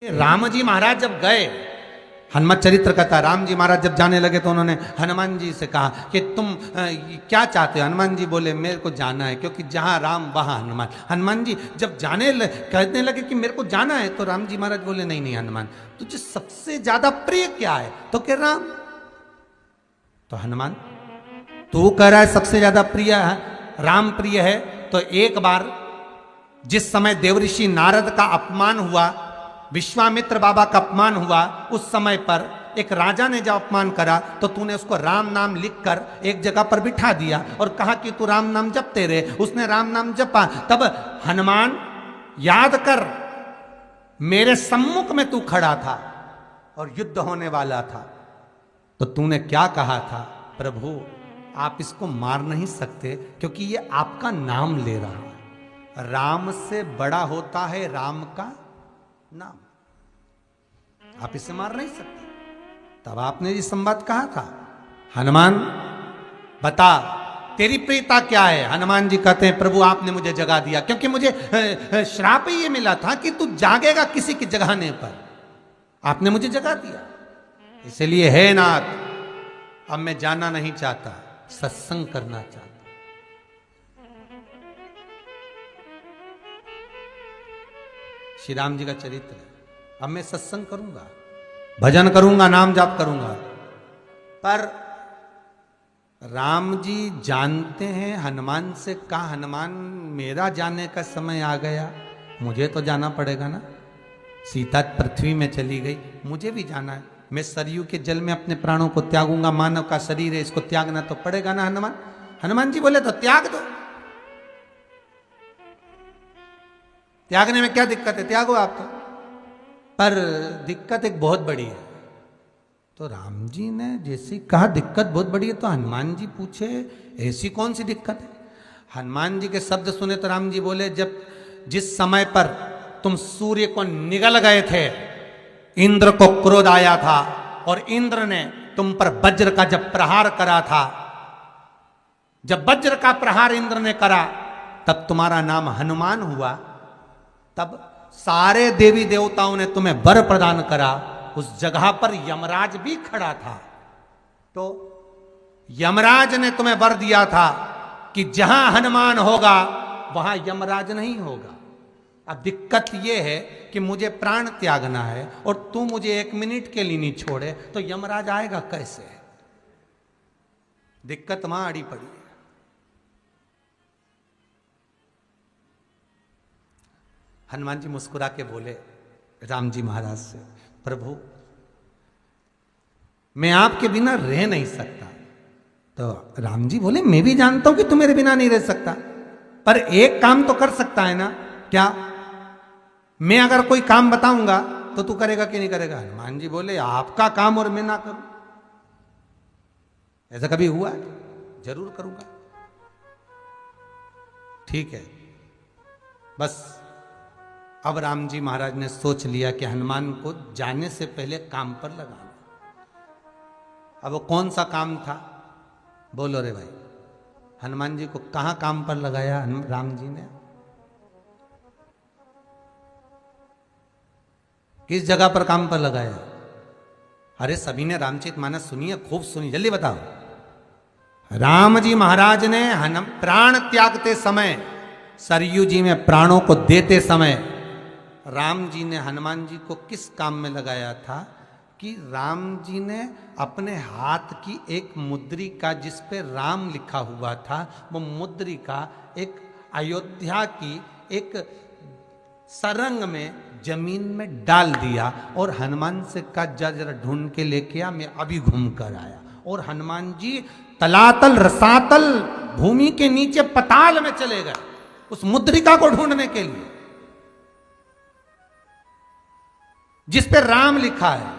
राम जी महाराज जब गए, हनुमत चरित्र कहता, राम जी महाराज जब जाने लगे तो उन्होंने हनुमान जी से कहा कि तुम क्या चाहते हो। हनुमान जी बोले मेरे को जाना है, क्योंकि जहां राम वहां हनुमान। हनुमान जी जब कहने लगे कि मेरे को जाना है, तो राम जी महाराज बोले नहीं नहीं हनुमान, तुझे सबसे ज्यादा प्रिय क्या है? तो कह राम। तो हनुमान तू कह रहा है सबसे ज्यादा प्रिय है राम प्रिय है, तो एक बार जिस समय देवऋषि नारद का अपमान हुआ, विश्वामित्र बाबा का अपमान हुआ, उस समय पर एक राजा ने जब अपमान करा तो तूने उसको राम नाम लिखकर एक जगह पर बिठा दिया और कहा कि तू राम नाम जपते रहे। उसने राम नाम जपा। तब हनुमान याद कर, मेरे सम्मुख में तू खड़ा था और युद्ध होने वाला था, तो तूने क्या कहा था? प्रभु आप इसको मार नहीं सकते क्योंकि ये आपका नाम ले रहा है। राम से बड़ा होता है राम का नाम, आप इसे मार नहीं सकते। तब आपने ये संवाद कहा था, हनुमान बता तेरी प्रियता क्या है? हनुमान जी कहते हैं प्रभु आपने मुझे जगा दिया, क्योंकि मुझे श्राप ही ये मिला था कि तू जागेगा किसी के जगाने पर, आपने मुझे जगा दिया। इसलिए हे नाथ, अब मैं जाना नहीं चाहता, सत्संग करना चाहता। श्री राम जी का चरित्र है। अब मैं सत्संग करूंगा, भजन करूंगा, नाम जाप करूंगा। पर राम जी जानते हैं, हनुमान से कहा हनुमान मेरा जाने का समय आ गया, मुझे तो जाना पड़ेगा ना। सीता पृथ्वी में चली गई, मुझे भी जाना है। मैं सरयू के जल में अपने प्राणों को त्यागूंगा, मानव का शरीर है, इसको त्यागना तो पड़ेगा ना हनुमान। हनुमान जी बोले तो त्याग दो, त्यागने में क्या दिक्कत है, त्यागो आप तो। पर दिक्कत एक बहुत बड़ी है। तो राम जी ने जैसे कहा दिक्कत बहुत बड़ी है, तो हनुमान जी पूछे ऐसी कौन सी दिक्कत है? हनुमान जी के शब्द सुने तो राम जी बोले, जब जिस समय पर तुम सूर्य को निगल गए थे, इंद्र को क्रोध आया था और इंद्र ने तुम पर वज्र का जब प्रहार करा था, जब वज्र का प्रहार इंद्र ने करा तब तुम्हारा नाम हनुमान हुआ। तब सारे देवी देवताओं ने तुम्हें वर प्रदान करा। उस जगह पर यमराज भी खड़ा था, तो यमराज ने तुम्हें वर दिया था कि जहां हनुमान होगा वहां यमराज नहीं होगा। अब दिक्कत यह है कि मुझे प्राण त्यागना है और तू मुझे 1 मिनट के लिए नहीं छोड़े, तो यमराज आएगा कैसे? दिक्कत वहां अड़ी पड़ी है। हनुमान जी मुस्कुरा के बोले राम जी महाराज से, प्रभु मैं आपके बिना रह नहीं सकता। तो राम जी बोले मैं भी जानता हूं कि तू मेरे बिना नहीं रह सकता, पर एक काम तो कर सकता है ना। क्या? मैं अगर कोई काम बताऊंगा तो तू करेगा कि नहीं करेगा? हनुमान जी बोले आपका काम और मैं ना करूं, ऐसा कभी हुआ? जरूर करूंगा। ठीक है। बस अब राम जी महाराज ने सोच लिया कि हनुमान को जाने से पहले काम पर लगाना। अब वो कौन सा काम था? बोलो रे भाई। हनुमान जी को कहां काम पर लगाया राम जी ने? किस जगह पर काम पर लगाया? अरे सभी ने रामचरितमानस सुनी है, खूब सुनी, जल्दी बताओ। राम जी महाराज ने प्राण त्यागते समय, सरयू जी में प्राणों को देते समय, राम जी ने हनुमान जी को किस काम में लगाया था? कि राम जी ने अपने हाथ की एक मुद्रिका जिस पे राम लिखा हुआ था, वो मुद्रिका एक अयोध्या की एक सरंग में जमीन में डाल दिया और हनुमान से कहा जा जरा ढूंढ के लेके आ, मैं अभी घूम कर आया। और हनुमान जी तलातल रसातल भूमि के नीचे पताल में चले गए उस मुद्रिका को ढूंढने के लिए जिस पे राम लिखा है।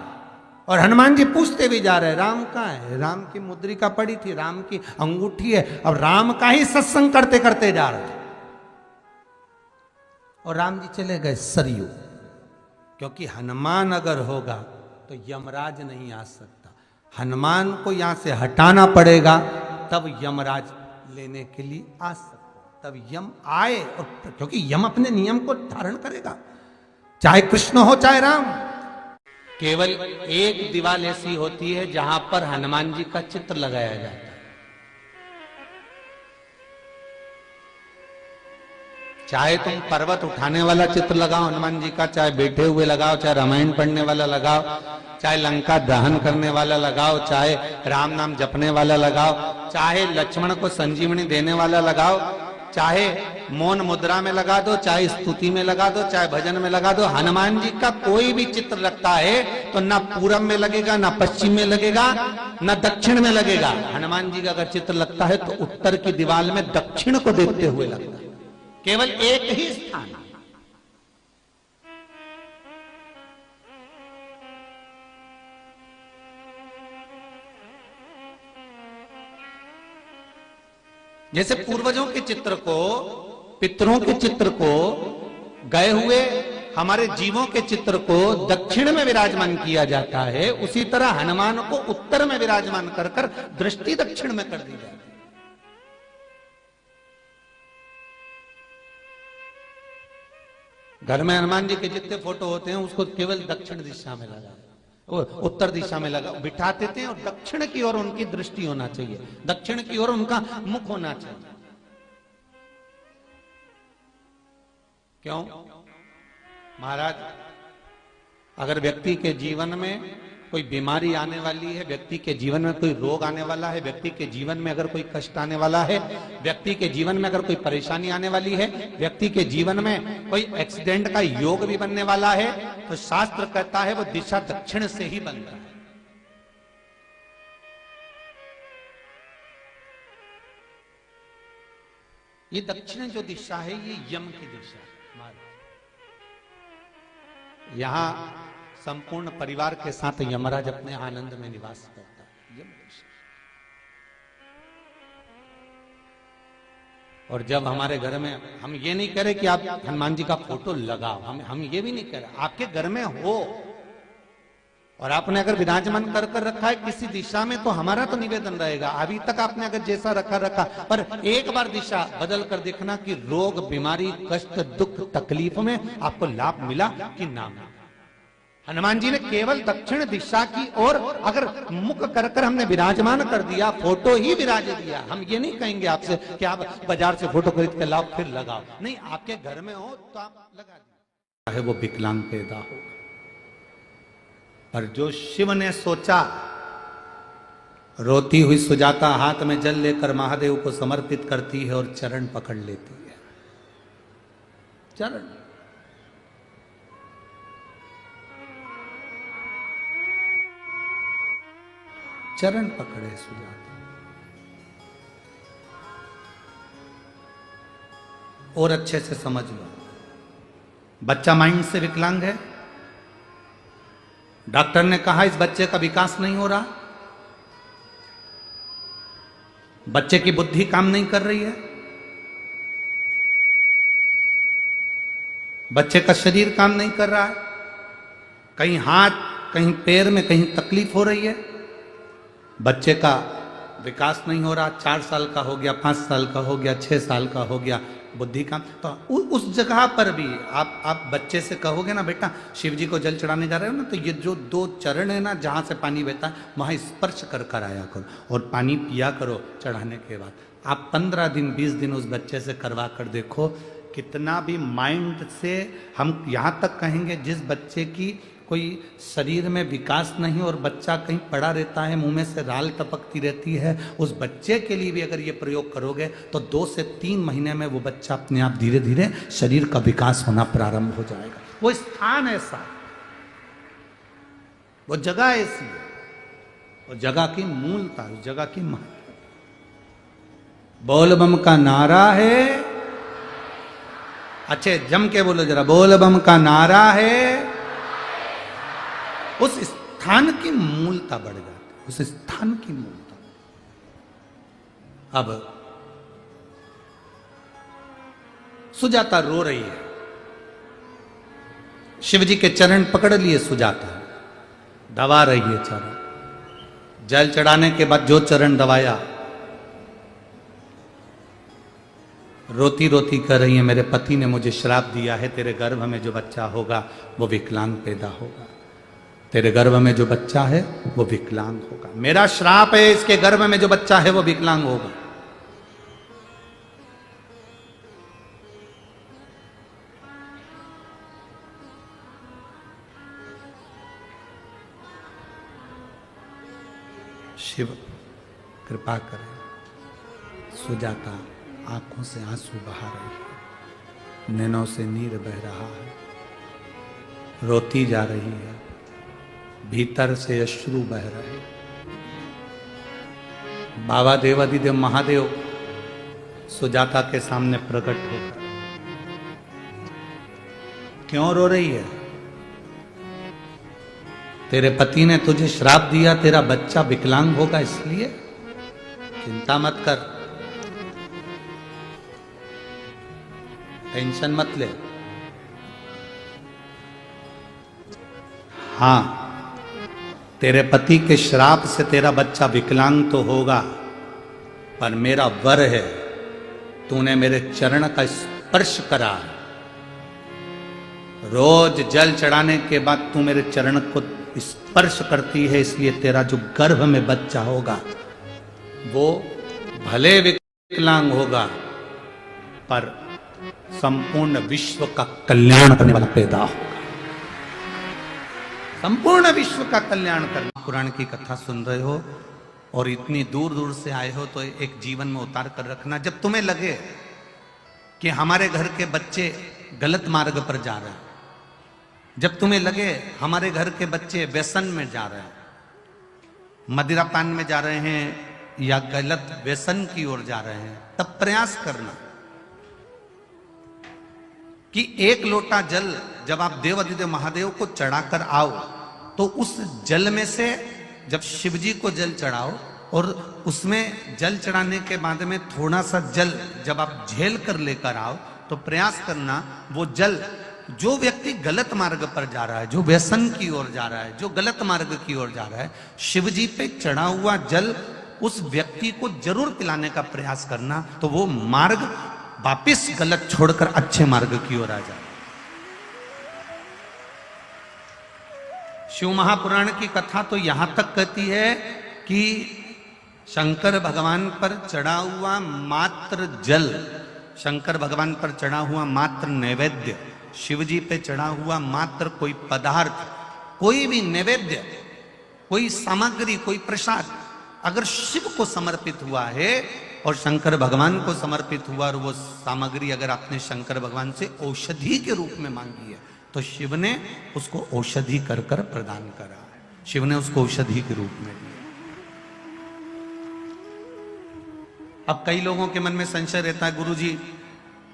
और हनुमान जी पूछते भी जा रहे राम कहाँ है? राम की मुद्रिका पड़ी थी, राम की अंगूठी है। अब राम का ही सत्संग करते करते जा रहे थे और राम जी चले गए सरयू, क्योंकि हनुमान अगर होगा तो यमराज नहीं आ सकता। हनुमान को यहां से हटाना पड़ेगा, तब यमराज लेने के लिए आ सकता, तब यम आए। और क्योंकि यम अपने नियम को धारण करेगा, चाहे कृष्ण हो चाहे राम। केवल एक दीवार ऐसी होती है जहां पर हनुमान जी का चित्र लगाया जाता है। चाहे तुम पर्वत उठाने वाला चित्र लगाओ हनुमान जी का, चाहे बैठे हुए लगाओ, चाहे रामायण पढ़ने वाला लगाओ, चाहे लंका दहन करने वाला लगाओ, चाहे राम नाम जपने वाला लगाओ, चाहे लक्ष्मण को संजीवनी देने वाला लगाओ, चाहे मौन मुद्रा में लगा दो, चाहे स्तुति में लगा दो, चाहे भजन में लगा दो, हनुमान जी का कोई भी चित्र लगता है तो ना पूरब में लगेगा, ना पश्चिम में लगेगा, ना दक्षिण में लगेगा। हनुमान जी का अगर चित्र लगता है तो उत्तर की दीवार में दक्षिण को देखते हुए लगता है। केवल एक ही स्थान। जैसे पूर्वजों के चित्र को, पितरों के चित्र को, गए हुए हमारे जीवों के चित्र को दक्षिण में विराजमान किया जाता है, उसी तरह हनुमान को उत्तर में विराजमान कर कर दृष्टि दक्षिण में कर दी जाती है। घर में हनुमान जी के जितने फोटो होते हैं उसको केवल दक्षिण दिशा में लगा, उत्तर दिशा में लगा बिठाते थे, और दक्षिण की ओर उनकी दृष्टि होना चाहिए, दक्षिण की ओर उनका मुख होना चाहिए। क्यों महाराज? अगर व्यक्ति के जीवन में कोई बीमारी आने वाली है, व्यक्ति के जीवन में कोई रोग आने वाला है, व्यक्ति के जीवन में अगर कोई कष्ट आने वाला है, व्यक्ति के जीवन में अगर कोई परेशानी आने वाली है, व्यक्ति के जीवन में कोई एक्सीडेंट का योग भी बनने वाला है, तो शास्त्र कहता है वो दिशा दक्षिण से ही बनता है। ये दक्षिण जो दिशा है ये यम की दिशा है। यहां संपूर्ण परिवार के साथ यमराज अपने आनंद में निवास करता है। और जब हमारे घर में, हम ये नहीं कह रहे कि आप हनुमान जी का फोटो लगाओ, हम ये भी नहीं कह रहे, आपके घर में हो और आपने अगर विराजमान कर कर रखा है किसी दिशा में, तो हमारा तो निवेदन रहेगा, अभी तक आपने अगर जैसा रखा, पर एक बार दिशा बदल कर देखना कि रोग, बीमारी, कष्ट, दुख, तकलीफ में आपको लाभ मिला कि ना मिला। हनुमान जी ने केवल दक्षिण दिशा की ओर अगर मुख कर कर हमने विराजमान कर दिया, फोटो ही विराज दिया। हम ये नहीं कहेंगे आपसे कि आप बाजार से फोटो खरीद के लाओ फिर लगाओ, नहीं, आपके घर में हो तो आप लगा दीजिए, चाहे वो विकलांग पैदा होगा। पर जो शिव ने सोचा, रोती हुई सुजाता हाथ में जल लेकर महादेव को समर्पित करती है और चरण पकड़ लेती है। चरण चरण पकड़े सुजाता। और अच्छे से समझ लो, बच्चा माइंड से विकलांग है, डॉक्टर ने कहा इस बच्चे का विकास नहीं हो रहा, बच्चे की बुद्धि काम नहीं कर रही है, बच्चे का शरीर काम नहीं कर रहा है, कहीं हाथ, कहीं पैर में कहीं तकलीफ हो रही है, बच्चे का विकास नहीं हो रहा, 4 साल का हो गया, 5 साल का हो गया, 6 साल का हो गया, बुद्धि का, तो उस जगह पर भी आप बच्चे से कहोगे ना, बेटा शिव जी को जल चढ़ाने जा रहे हो ना, तो ये जो 2 चरण है ना जहां से पानी बहता है वहां स्पर्श कर कर आया करो और पानी पिया करो चढ़ाने के बाद। आप 15 दिन 20 दिन उस बच्चे से करवा कर देखो, कितना भी माइंड से हम यहां तक कहेंगे, जिस बच्चे की कोई शरीर में विकास नहीं और बच्चा कहीं पड़ा रहता है, मुंह में से राल टपकती रहती है, उस बच्चे के लिए भी अगर ये प्रयोग करोगे तो 2 से 3 महीने में वो बच्चा अपने आप धीरे धीरे शरीर का विकास होना प्रारंभ हो जाएगा। वो स्थान ऐसा, वो जगह ऐसी है, वो जगह की मूलता, उस जगह की महत्व। बोल बम का नारा है, अच्छे जम के बोलो जरा, बोल बम का नारा है, उस स्थान की मूलता बढ़ जाती है, उस स्थान की मूलता। अब सुजाता रो रही है, शिव जी के चरण पकड़ लिए सुजाता, दबा रही है चरण। जल चढ़ाने के बाद जो चरण दबाया रोती रोती कह रही है, मेरे पति ने मुझे श्राप दिया है, तेरे गर्भ में जो बच्चा होगा वो विकलांग पैदा होगा। तेरे गर्भ में जो बच्चा है वो विकलांग होगा। मेरा श्राप है, इसके गर्भ में जो बच्चा है वो विकलांग होगा। शिव कृपा करें। सुजाता आंखों से आंसू बहा रही है, नैनों से नीर बह रहा है, रोती जा रही है, भीतर से अश्रु बह रहे। बाबा देवादिदेव महादेव सुजाता के सामने प्रकट होकर, क्यों रो रही है? तेरे पति ने तुझे श्राप दिया, तेरा बच्चा विकलांग होगा, इसलिए चिंता मत कर, टेंशन मत ले। हां, तेरे पति के श्राप से तेरा बच्चा विकलांग तो होगा, पर मेरा वर है, तूने मेरे चरण का स्पर्श करा। रोज जल चढ़ाने के बाद तू मेरे चरण को स्पर्श करती है, इसलिए तेरा जो गर्भ में बच्चा होगा वो भले विकलांग होगा, पर संपूर्ण विश्व का कल्याण करने वाला पैदा होगा। संपूर्ण विश्व का कल्याण करना। पुराण की कथा सुन रहे हो और इतनी दूर दूर से आए हो तो एक जीवन में उतार कर रखना। जब तुम्हें लगे कि हमारे घर के बच्चे गलत मार्ग पर जा रहे हैं, जब तुम्हें लगे हमारे घर के बच्चे व्यसन में जा रहे हैं, मदिरा पान में जा रहे हैं या गलत व्यसन की ओर जा रहे हैं, तब प्रयास करना कि एक लोटा जल जब आप देवादिदेव महादेव को चढ़ाकर आओ तो उस जल में से जब शिव जी को जल चढ़ाओ और उसमें जल चढ़ाने के बाद में थोड़ा सा जल जब आप झेल कर लेकर आओ तो प्रयास करना वो जल, जो व्यक्ति गलत मार्ग पर जा रहा है, जो व्यसन की ओर जा रहा है, जो गलत मार्ग की ओर जा रहा है, शिव जी पे चढ़ा हुआ जल उस व्यक्ति को जरूर पिलाने का प्रयास करना, तो वो मार्ग वापिस गलत छोड़कर अच्छे मार्ग की ओर आ जाए। शिव महापुराण की कथा तो यहां तक कहती है कि शंकर भगवान पर चढ़ा हुआ मात्र जल, शंकर भगवान पर चढ़ा हुआ मात्र नैवेद्य, शिव जी पे चढ़ा हुआ मात्र कोई पदार्थ, कोई भी नैवेद्य, कोई सामग्री, कोई प्रसाद अगर शिव को समर्पित हुआ है और शंकर भगवान को समर्पित हुआ और वो सामग्री अगर आपने शंकर भगवान से औषधि के रूप में मांगी है तो शिव ने उसको औषधि कर कर प्रदान करा है, शिव ने उसको औषधि के रूप में दिया। अब कई लोगों के मन में संशय रहता है, गुरुजी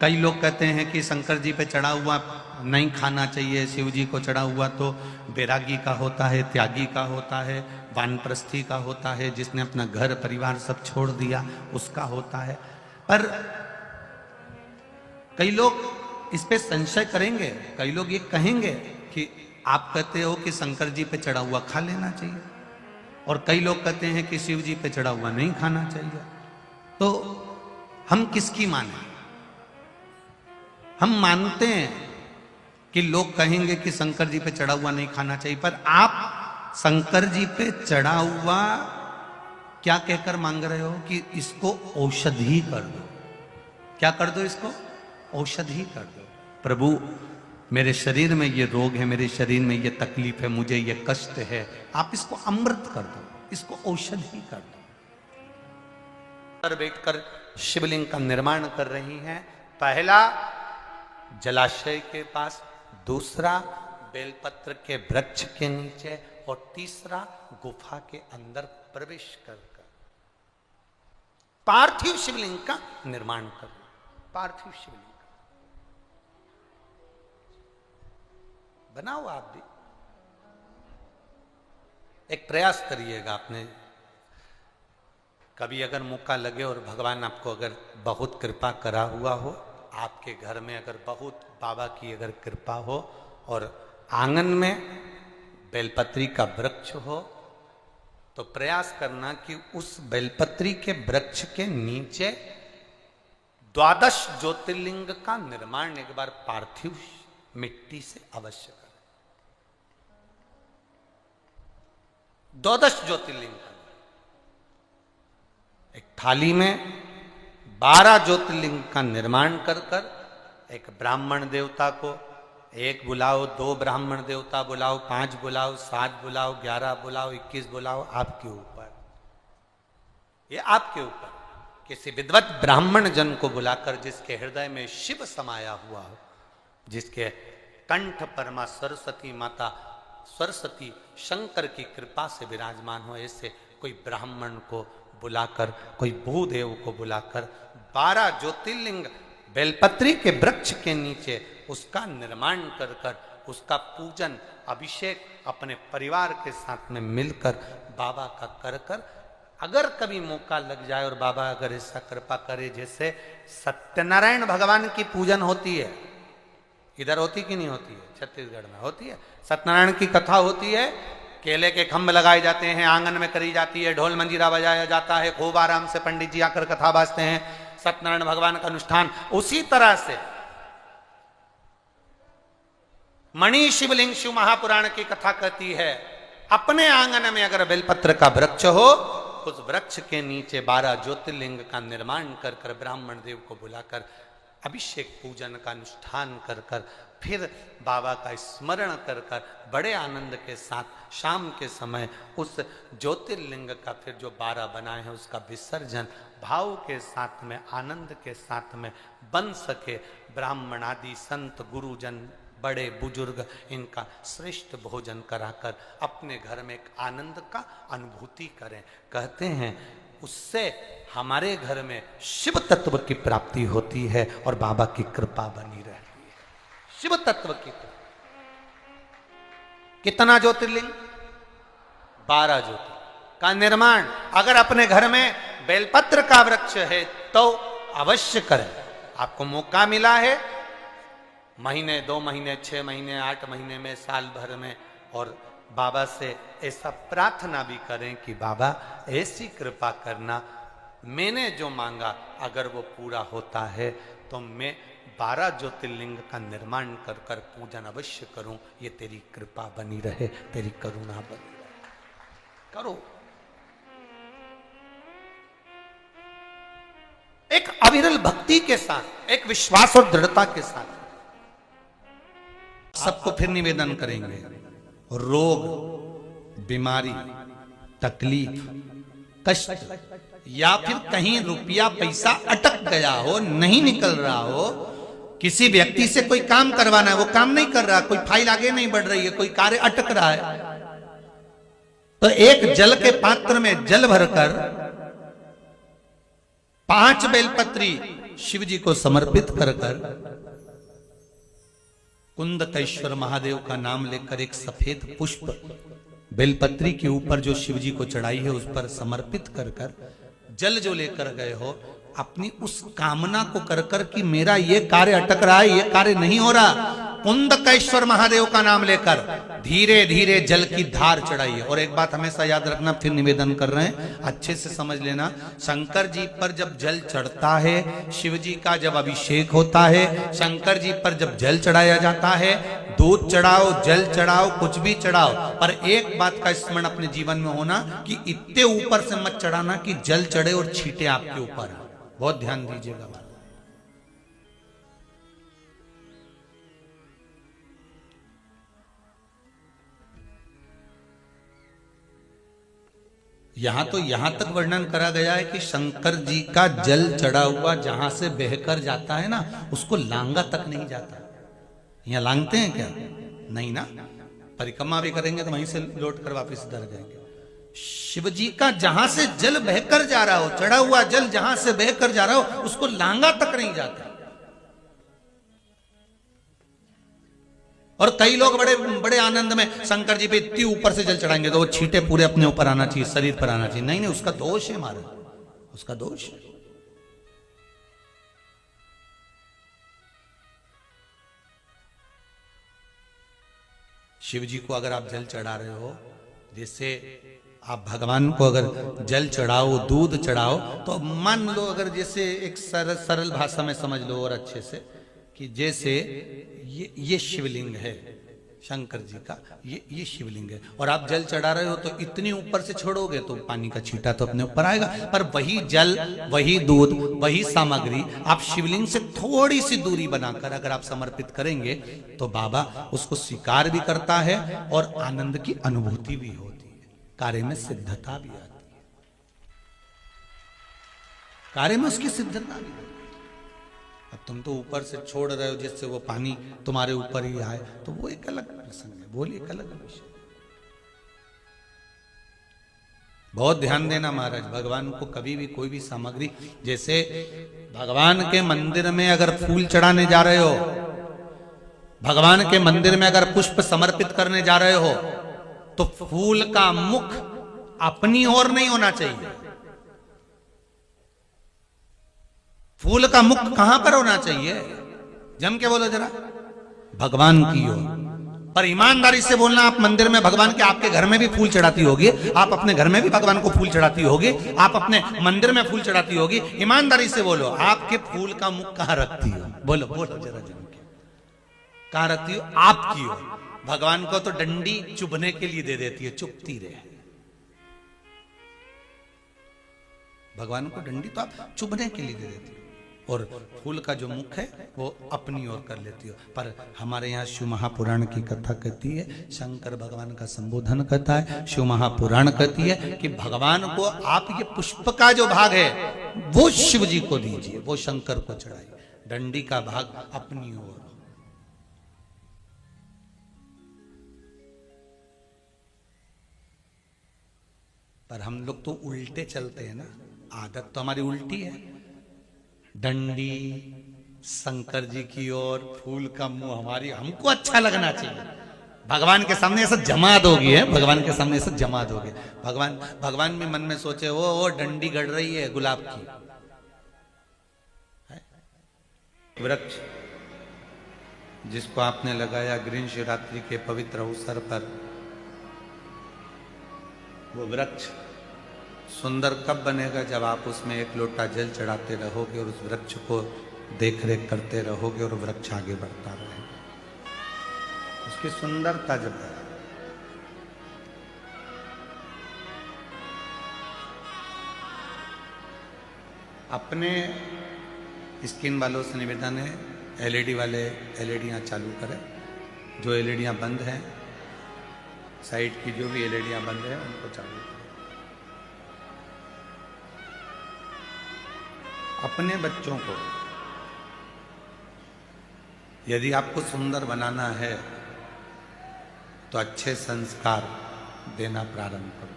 कई लोग कहते हैं कि शंकर जी पे चढ़ा हुआ नहीं खाना चाहिए, शिव जी को चढ़ा हुआ तो बैरागी का होता है, त्यागी का होता है, वानप्रस्थी का होता है, जिसने अपना घर परिवार सब छोड़ दिया उसका होता है। पर कई लोग इस पे संशय करेंगे, कई लोग ये कहेंगे कि आप कहते हो कि शंकर जी पे चढ़ा हुआ खा लेना चाहिए, और कई लोग कहते हैं कि शिव जी पे चढ़ा हुआ नहीं खाना चाहिए। तो हम किसकी माने? हम मानते हैं कि लोग कहेंगे कि शंकर जी पे चढ़ा हुआ नहीं खाना चाहिए, पर आप शंकर जी पे चढ़ा हुआ क्या कहकर मांग रहे हो कि इसको औषधि कर दो। क्या कर दो? इसको औषधि कर दो। प्रभु मेरे शरीर में ये रोग है, मेरे शरीर में ये तकलीफ है, मुझे ये कष्ट है, आप इसको अमृत कर दो, इसको औषधि कर दो। बैठकर शिवलिंग का निर्माण कर रही हैं। पहला जलाशय के पास, दूसरा बेलपत्र के वृक्ष के नीचे, और तीसरा गुफा के अंदर प्रवेश कर पार्थिव शिवलिंग का निर्माण कर, पार्थिव शिवलिंग बनाओ। आप भी एक प्रयास करिएगा, आपने कभी अगर मौका लगे और भगवान आपको अगर बहुत कृपा करा हुआ हो, आपके घर में अगर बहुत बाबा की अगर कृपा हो और आंगन में बेलपत्री का वृक्ष हो, तो प्रयास करना कि उस बेलपत्री के वृक्ष के नीचे द्वादश ज्योतिर्लिंग का निर्माण एक बार पार्थिव मिट्टी से अवश्य करें। द्वादश ज्योतिर्लिंग का एक थाली में 12 ज्योतिर्लिंग का निर्माण कर कर एक ब्राह्मण देवता को एक बुलाओ, 2 ब्राह्मण देवता बुलाओ, 5 बुलाओ, 7 बुलाओ, 11 बुलाओ, 21 बुलाओ, आपके ऊपर, ये आपके ऊपर। किसी विद्वत ब्राह्मण जन को बुलाकर जिसके हृदय में शिव समाया हुआ हो, जिसके कंठ पर मां सरस्वती माता सरस्वती शंकर की कृपा से विराजमान हो, ऐसे कोई ब्राह्मण को बुलाकर, कोई भूदेव को बुलाकर 12 ज्योतिर्लिंग बेलपत्री के वृक्ष के नीचे उसका निर्माण कर कर उसका पूजन अभिषेक अपने परिवार के साथ में मिलकर बाबा का कर कर, अगर कभी मौका लग जाए और बाबा अगर ऐसा कृपा करे जैसे सत्यनारायण भगवान की पूजन होती है, इधर होती कि नहीं होती है, छत्तीसगढ़ में होती है, सत्यनारायण की कथा होती है, केले के खंभ लगाए जाते हैं, आंगन में करी जाती है, ढोल मंजीरा बजाया जाता है, खूब आराम से पंडित जी आकर कथा बाजते हैं, सत्यनारायण भगवान का अनुष्ठान। उसी तरह से मणि शिवलिंग शिव महापुराण की कथा कहती है, अपने आंगन में अगर बेलपत्र का वृक्ष हो, उस वृक्ष के नीचे 12 ज्योतिर्लिंग का निर्माण कर कर ब्राह्मण देव को बुलाकर अभिषेक पूजन का अनुष्ठान कर कर फिर बाबा का स्मरण कर कर बड़े आनंद के साथ शाम के समय उस ज्योतिर्लिंग का फिर जो 12 बनाए हैं उसका विसर्जन भाव के साथ में आनंद के साथ में बन सके। ब्राह्मण आदि संत गुरुजन बड़े बुजुर्ग इनका श्रेष्ठ भोजन कराकर अपने घर में एक आनंद का अनुभूति करें। कहते हैं उससे हमारे घर में शिव तत्व की प्राप्ति होती है और बाबा की कृपा बनी रहती है। शिव तत्व की कितना ज्योतिर्लिंग? 12 ज्योतिर्लिंग का निर्माण अगर अपने घर में बेलपत्र का वृक्ष है तो अवश्य करें। आपको मौका मिला है महीने 2 महीने 6 महीने 8 महीने में साल भर में, और बाबा से ऐसा प्रार्थना भी करें कि बाबा ऐसी कृपा करना, मैंने जो मांगा अगर वो पूरा होता है तो मैं 12 ज्योतिर्लिंग का निर्माण कर कर पूजन अवश्य करूं। ये तेरी कृपा बनी रहे, तेरी करुणा बनी रहे। करो। एक अविरल भक्ति के साथ, एक विश्वास और दृढ़ता के साथ सबको फिर निवेदन करेंगे। रोग, बीमारी, तकलीफ, कष्ट या फिर कहीं रुपया पैसा अटक गया हो, नहीं निकल रहा हो, किसी व्यक्ति से कोई काम करवाना है वो काम नहीं कर रहा, कोई फाइल आगे नहीं बढ़ रही है, कोई कार्य अटक रहा है, तो एक जल के पात्र में जल भरकर 5 बेलपत्री शिव जी को समर्पित कर कर कुंदकेश्वर महादेव का नाम लेकर एक सफेद पुष्प बेलपत्री के ऊपर जो शिव जी को चढ़ाई है उस पर समर्पित कर कर जल जो लेकर गए हो, अपनी उस कामना को कर कर कि मेरा ये कार्य अटक रहा है, ये कार्य नहीं हो रहा, कुंदकेश्वर महादेव का नाम लेकर धीरे धीरे जल की धार चढ़ाइए। और एक बात हमेशा याद रखना, फिर निवेदन कर रहे हैं, अच्छे से समझ लेना, शंकर जी पर जब जल चढ़ता है, शिव जी का जब अभिषेक होता है, शंकर जी पर जब जल चढ़ाया जाता है, दूध चढ़ाओ, जल चढ़ाओ, कुछ भी चढ़ाओ, पर एक बात का स्मरण अपने जीवन में होना कि इतने ऊपर से मत चढ़ाना कि जल चढ़े और छींटे आपके ऊपर। बहुत ध्यान दीजिएगा। यहां तो यहां तक वर्णन करा गया है कि शंकर जी का जल चढ़ा हुआ जहां से बहकर जाता है ना, उसको लांगा तक नहीं जाता। यहां लांगते हैं क्या? नहीं ना, परिक्रमा भी करेंगे तो वहीं से लौट कर वापिस उधर जाएंगे। शिव जी का जहां से जल बहकर जा रहा हो, चढ़ा हुआ जल जहां से बहकर जा रहा हो, उसको लांगा तक नहीं जाता। और कई लोग बड़े बड़े आनंद में शंकर जी पे इतनी ऊपर से जल चढ़ाएंगे तो वो छींटे पूरे अपने ऊपर आना चाहिए, शरीर पर आना चाहिए। नहीं नहीं, उसका दोष है, हमारा उसका दोष है। शिव जी को अगर आप जल चढ़ा रहे हो, जैसे आप भगवान को अगर जल चढ़ाओ, दूध चढ़ाओ, तो मान लो अगर जैसे एक सरल भाषा में समझ लो और अच्छे से, कि जैसे ये शिवलिंग है शंकर जी का, ये शिवलिंग है, और आप जल चढ़ा रहे हो तो इतनी ऊपर से छोड़ोगे तो पानी का छींटा तो अपने ऊपर आएगा, पर वही जल, वही दूध, वही सामग्री आप शिवलिंग से थोड़ी सी दूरी बनाकर अगर आप समर्पित करेंगे तो बाबा उसको स्वीकार भी करता है और आनंद की अनुभूति भी होती है, कार्य में सिद्धता भी आती है, कार्य में उसकी सिद्धता भी होती है। अब तुम तो ऊपर से छोड़ रहे हो जिससे वो पानी तुम्हारे ऊपर ही आए, तो वो एक अलग प्रसंग है, वो एक अलग विषय। बहुत ध्यान देना महाराज, भगवान को कभी भी कोई भी सामग्री, जैसे भगवान के मंदिर में अगर फूल चढ़ाने जा रहे हो, भगवान के मंदिर में अगर पुष्प समर्पित करने जा रहे हो, तो फूल का मुख अपनी ओर नहीं होना चाहिए, फूल का मुख कहां पर होना चाहिए? जम के बोलो जरा, भगवान की ओर। पर ईमानदारी से बोलना, आप मंदिर में भगवान के, आपके घर में भी फूल चढ़ाती होगी, आप अपने घर में भी भगवान को फूल चढ़ाती होगी, आप अपने मंदिर में फूल चढ़ाती होगी, ईमानदारी से बोलो, आपके फूल का मुख कहां रखती हो? बोलो बोलो जरा जम के, कहां रखती हो? आपकी ओर। भगवान को तो डंडी चुभने के लिए दे देती है, चुभती रहे। भगवान को डंडी तो आप चुभने के लिए दे देती हो, और फूल का जो मुख है वो अपनी ओर कर लेती हो। पर हमारे यहाँ शिव महापुराण की कथा कहती है, शंकर भगवान का संबोधन करता है, शिव महापुराण कहती है कि भगवान को आप ये पुष्प का जो भाग है वो शिव जी को दीजिए, वो शंकर को चढ़ाइए, डंडी का भाग अपनी ओर। पर हम लोग तो उल्टे चलते हैं ना, आदत तो हमारी उल्टी है, डंडी शंकर जी की ओर, फूल का मुंह हमारी, हमको अच्छा लगना चाहिए। भगवान के सामने ऐसा जमात होगी है, भगवान के सामने ऐसा जमात होगी। भगवान भी मन में सोचे वो डंडी गड़ रही है गुलाब की। वृक्ष जिसको आपने लगाया ग्रीन शिवरात्रि के पवित्र अवसर पर, वो वृक्ष सुंदर कब बनेगा? जब आप उसमें एक लोटा जल चढ़ाते रहोगे और उस वृक्ष को देख रेख करते रहोगे और वृक्ष आगे बढ़ता रहेगा, उसकी सुंदरता जब है। अपने स्किन वालों से निवेदन है, एलईडी वाले एलईडियां चालू करें, जो एलईडियां बंद हैं, साइड की जो भी एलईडियां बंद है उनको चालू करें। अपने बच्चों को यदि आपको सुंदर बनाना है तो अच्छे संस्कार देना प्रारंभ करो।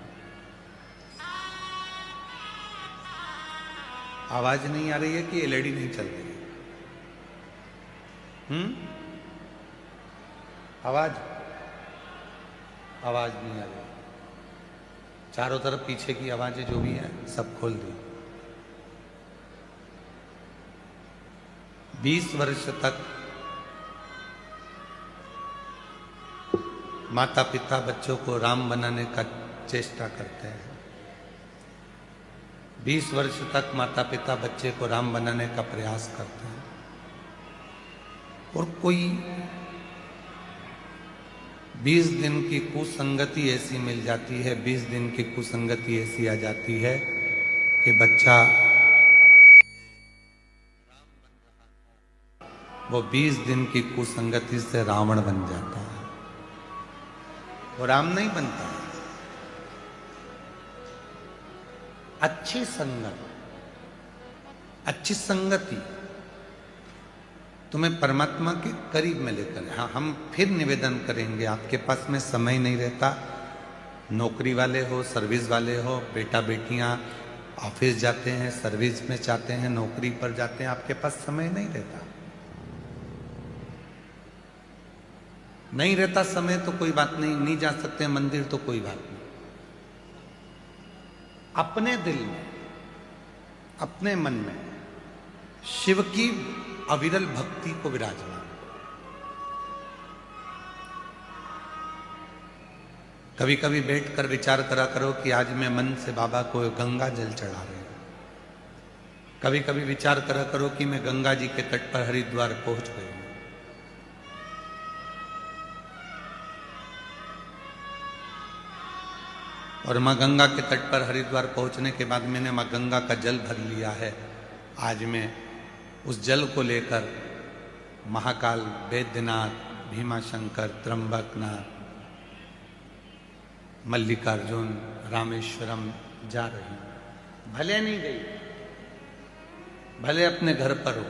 आवाज नहीं आ रही है कि एलईडी नहीं चल रही है? आवाज नहीं आ रही, चारों तरफ पीछे की आवाजें जो भी हैं सब खोल दी। 20 वर्ष तक माता पिता बच्चों को राम बनाने का चेष्टा करते हैं। 20 वर्ष तक माता पिता बच्चे को राम बनाने का प्रयास करते हैं, और कोई 20 दिन की कुसंगति ऐसी मिल जाती है, 20 दिन की कुसंगति ऐसी आ जाती है कि बच्चा वो 20 दिन की कुसंगति से रावण बन जाता है, वो राम नहीं बनता है। अच्छी संगत, अच्छी संगति तुम्हें परमात्मा के करीब में लेकर। हाँ, हम फिर निवेदन करेंगे, आपके पास में समय नहीं रहता, नौकरी वाले हो, सर्विस वाले हो, बेटा बेटियां ऑफिस जाते हैं, सर्विस में जाते हैं, नौकरी पर जाते हैं, आपके पास समय नहीं रहता। नहीं रहता समय तो कोई बात नहीं, नहीं जा सकते मंदिर तो कोई बात नहीं। अपने दिल में, अपने मन में शिव की अविरल भक्ति को विराजमान कभी कभी बैठ कर विचार करा करो कि आज मैं मन से बाबा को गंगा जल चढ़ा रही हूं। कभी कभी विचार करा करो कि मैं गंगा जी के तट पर हरिद्वार पहुंच गई हूं। और माँ गंगा के तट पर हरिद्वार पहुंचने के बाद मैंने माँ गंगा का जल भर लिया है। आज मैं उस जल को लेकर महाकाल, बैद्यनाथ, भीमाशंकर, त्र्यंबकनाथ, मल्लिकार्जुन, रामेश्वरम जा रही हूं। भले नहीं गई, भले अपने घर पर हो,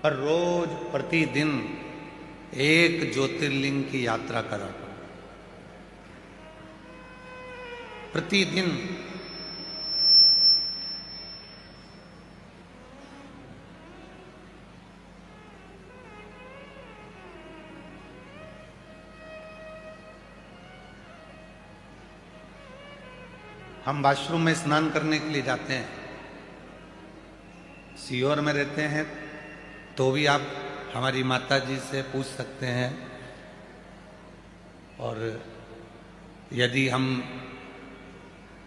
पर रोज प्रतिदिन एक ज्योतिर्लिंग की यात्रा करा करो। प्रतिदिन हम वॉशरूम में स्नान करने के लिए जाते हैं, सीहोर में रहते हैं तो भी आप हमारी माता जी से पूछ सकते हैं। और यदि हम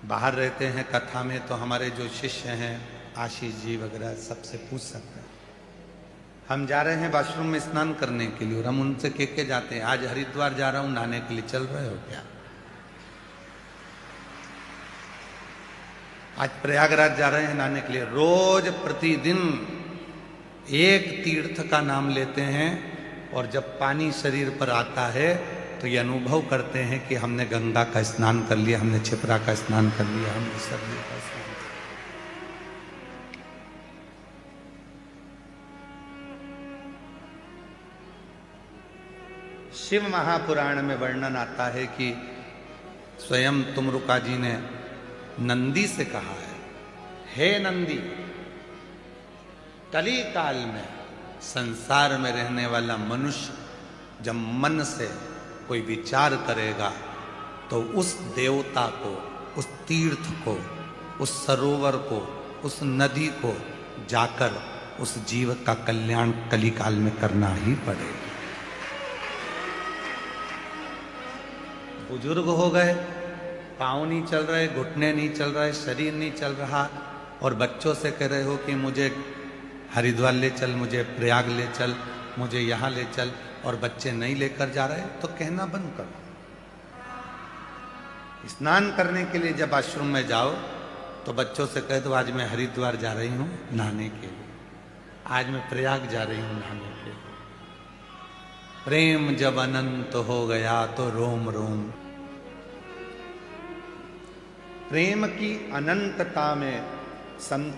बाहर रहते हैं कथा में तो हमारे जो शिष्य हैं आशीष जी वगैरह सबसे पूछ सकते हैं। हम जा रहे हैं वॉशरूम में स्नान करने के लिए और हम उनसे कह के जाते हैं आज हरिद्वार जा रहा हूं नहाने के लिए, चल रहे हो क्या? आज प्रयागराज जा रहे हैं नहाने के लिए। रोज प्रतिदिन एक तीर्थ का नाम लेते हैं और जब पानी शरीर पर आता है तो ये अनुभव करते हैं कि हमने गंगा का स्नान कर लिया, हमने क्षिप्रा का स्नान कर लिया, हमने सरयू का स्नान कर लिया। शिव महापुराण में वर्णन आता है कि स्वयं तुमरुका जी ने नंदी से कहा है, हे नंदी, कली काल में संसार में रहने वाला मनुष्य जब मन से कोई विचार करेगा तो उस देवता को, उस तीर्थ को, उस सरोवर को, उस नदी को जाकर उस जीव का कल्याण कलिकाल में करना ही पड़ेगा। बुजुर्ग हो गए, पाँव नहीं चल रहे, घुटने नहीं चल रहे, शरीर नहीं चल रहा और बच्चों से कह रहे हो कि मुझे हरिद्वार ले चल, मुझे प्रयाग ले चल, मुझे यहाँ ले चल, और बच्चे नहीं लेकर जा रहे तो कहना बंद करो। स्नान करने के लिए जब आश्रम में जाओ तो बच्चों से कह दो आज मैं हरिद्वार जा रही हूँ नहाने के लिए, आज मैं प्रयाग जा रही हूँ नहाने के लिए। प्रेम जब अनंत हो गया तो रोम रोम। प्रेम की अनंतता में संत